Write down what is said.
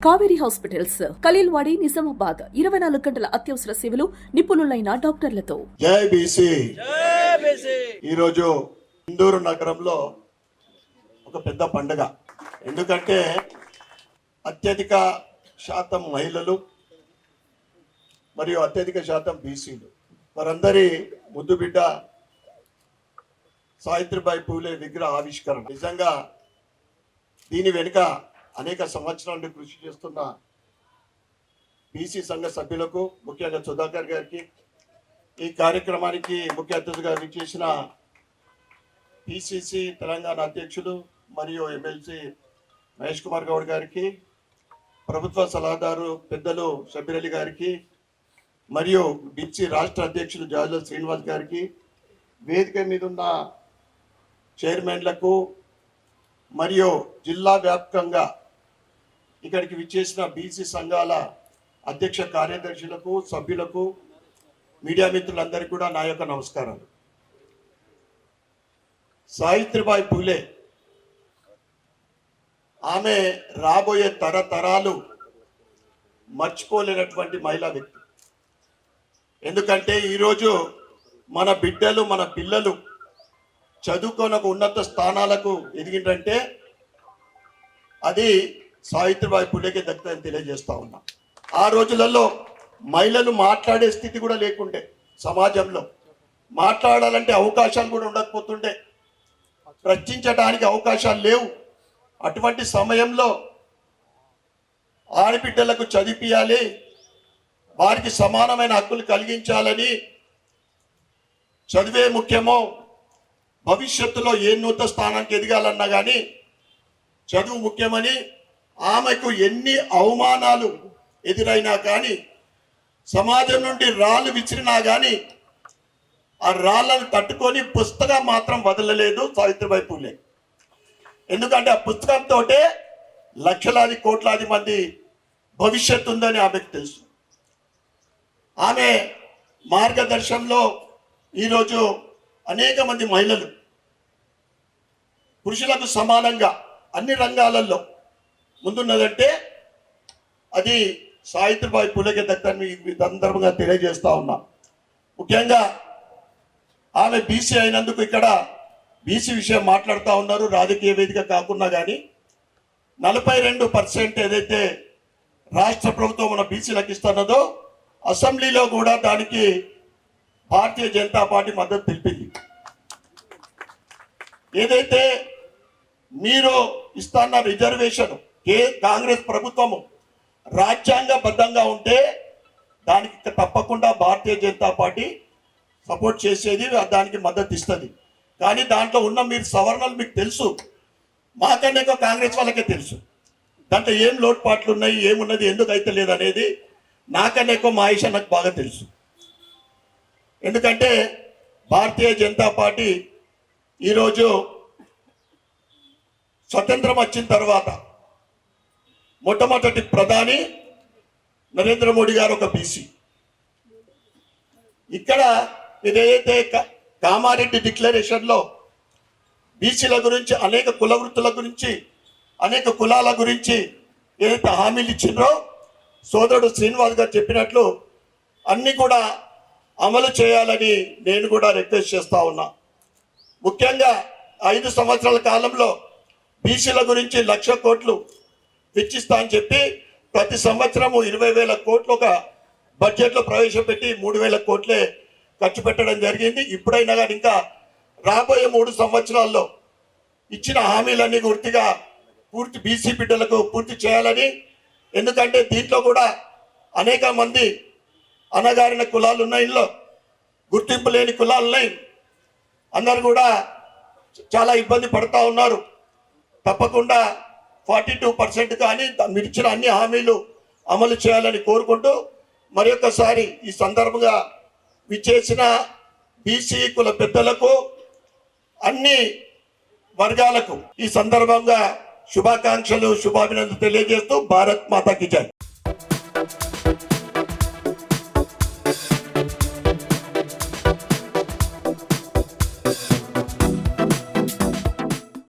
Kaveri hospitals, Khaleelwadi, Nizamabad 24 గంటల అత్యవసర సేవలు, నిపుణులైన డాక్టర్లతో. జై బీసీ. ఈరోజు ఇందూరు నగరంలో ఒక పెద్ద పండుగ. ఎందుకంటే అత్యధిక శాతం మహిళలు మరియు అత్యధిక శాతం బీసీలు, వారందరి ముద్దు బిడ్డ సావిత్రిబాయి పూలే విగ్రహ ఆవిష్కరణ. నిజంగా దీని వెనుక అనేక సంవత్సరాల నుండి కృషి చేస్తున్న బీసీ సంఘ సభ్యులకు, ముఖ్యంగా సుధాకర్ గారికి, ఈ కార్యక్రమానికి ముఖ్య అతిథిగా విచ్చేసిన పిసిసి తెలంగాణ అధ్యక్షులు మరియు ఎమ్మెల్సీ మహేష్ కుమార్ గౌడ్ గారికి, ప్రభుత్వ సలహాదారు పెద్దలు షబీర్ అలీ గారికి, మరియు బిచ్చి రాష్ట్ర అధ్యక్షులు జాజుల శ్రీనివాస్ గారికి, వేదిక మీద ఉన్న చైర్మన్లకు మరియు జిల్లా వ్యాప్తంగా ఇక్కడికి విచ్చేసిన బీసీ సంఘాల అధ్యక్ష కార్యదర్శులకు, సభ్యులకు, మీడియా మిత్రులందరికీ కూడా నా యొక్క నమస్కారాలు. సావిత్రిబాయి పూలే ఆమె రాబోయే తరతరాలు మర్చిపోలేనటువంటి మహిళా వ్యక్తి. ఎందుకంటే ఈరోజు మన బిడ్డలు, మన పిల్లలు చదువుకొని ఉన్నత స్థానాలకు ఎదిగిందంటే అది సావిత్రిబాయి పూలేకి దక్కుతుందని తెలియజేస్తా ఉన్నా. ఆ రోజులలో మహిళలు మాట్లాడే స్థితి కూడా లేకుండే, సమాజంలో మాట్లాడాలంటే అవకాశాలు కూడా ఉండకపోతుండే, ప్రశ్నించడానికి అవకాశాలు లేవు. అటువంటి సమయంలో ఆడబిడ్డలకు చదివించాలి, వారికి సమానమైన హక్కులు కలిగించాలని, చదివే ముఖ్యమో, భవిష్యత్తులో ఏ నూతన స్థానానికి ఎదగాలన్నా కానీ చదువు ముఖ్యమని, ఆమెకు ఎన్ని అవమానాలు ఎదురైనా కానీ, సమాజం నుండి రాళ్ళు విసిరినా కానీ ఆ రాళ్ళను తట్టుకొని పుస్తకం మాత్రం వదలలేదు సావిత్రిబాయి పూలే. ఎందుకంటే ఆ పుస్తకంతో లక్షలాది కోట్లాది మంది భవిష్యత్తు ఉందని ఆమెకు తెలుసు. ఆమె మార్గదర్శనంలో ఈరోజు అనేక మంది మహిళలు పురుషులకు సమానంగా అన్ని రంగాలలో ముందున్నదంటే అది సావిత్రిబాయి పూలేకి దక్కని ఈ సందర్భంగా తెలియజేస్తా ఉన్నా. ముఖ్యంగా ఆమె బీసీ అయినందుకు ఇక్కడ బీసీ విషయం మాట్లాడుతూ ఉన్నారు, రాజకీయ వేదిక కాకుండా. కానీ 42% ఏదైతే రాష్ట్ర ప్రభుత్వం మన బీసీలకు ఇస్తున్నదో అసెంబ్లీలో కూడా దానికి భారతీయ జనతా పార్టీ మద్దతు తెలిపింది. ఏదైతే మీరు ఇస్తున్న రిజర్వేషన్ కాంగ్రెస్ ప్రభుత్వము రాజ్యాంగబద్ధంగా ఉంటే దానికి తప్పకుండా భారతీయ జనతా పార్టీ సపోర్ట్ చేసేది, దానికి మద్దతు ఇస్తుంది. కానీ దాంట్లో ఉన్న మీరు సవరణలు మీకు తెలుసు, మాకన్నా ఎక్కువ కాంగ్రెస్ వాళ్ళకే తెలుసు. దాంట్లో ఏం లోటుపాట్లు ఉన్నాయి, ఏమున్నది, ఎందుకు అయితే లేదనేది నాకన్నా ఎక్కువ మహేష్ నాకు బాగా తెలుసు. ఎందుకంటే భారతీయ జనతా పార్టీ ఈరోజు స్వతంత్రం వచ్చిన తర్వాత మొట్టమొదటి ప్రధాని నరేంద్ర మోడీ గారు ఒక బీసీ. ఇక్కడ ఏదైతే కామారెడ్డి డిక్లరేషన్లో బీసీల గురించి, అనేక కుల వృత్తుల గురించి, అనేక కులాల గురించి ఏదైతే హామీలు ఇచ్చిండ్రో సోదరుడు శ్రీనివాస్ గారు చెప్పినట్లు అన్ని కూడా అమలు చేయాలని నేను కూడా రిక్వెస్ట్ చేస్తా ఉన్నా. ముఖ్యంగా 5 సంవత్సరాల కాలంలో బీసీల గురించి 1,00,000 కోట్లు వెచ్చిస్తా అని చెప్పి ప్రతి సంవత్సరము 20,000 కోట్లు ఒక బడ్జెట్లో ప్రవేశపెట్టి 3,000 కోట్లే ఖర్చు పెట్టడం జరిగింది. ఇప్పుడైనా కానీ ఇంకా రాబోయే 3 సంవత్సరాల్లో ఇచ్చిన హామీలన్నీ పూర్తి బీసీ బిడ్డలకు పూర్తి చేయాలని. ఎందుకంటే దీంట్లో కూడా అనేక మంది అణగారిన కులాలు ఉన్నాయి, ఇంట్లో గుర్తింపు లేని కులాలు ఉన్నాయి. అందరు కూడా చాలా ఇబ్బంది పడుతూ ఉన్నారు. తప్పకుండా 42% కానీ మీరు ఇచ్చిన అన్ని హామీలు అమలు చేయాలని కోరుకుంటూ మరొకసారి ఈ సందర్భంగా విచ్చేసిన బీసీ కుల పెద్దలకు, అన్ని వర్గాలకు ఈ సందర్భంగా శుభాకాంక్షలు, శుభాభినందనలు తెలియజేస్తూ భారత్ మాతాకి జై.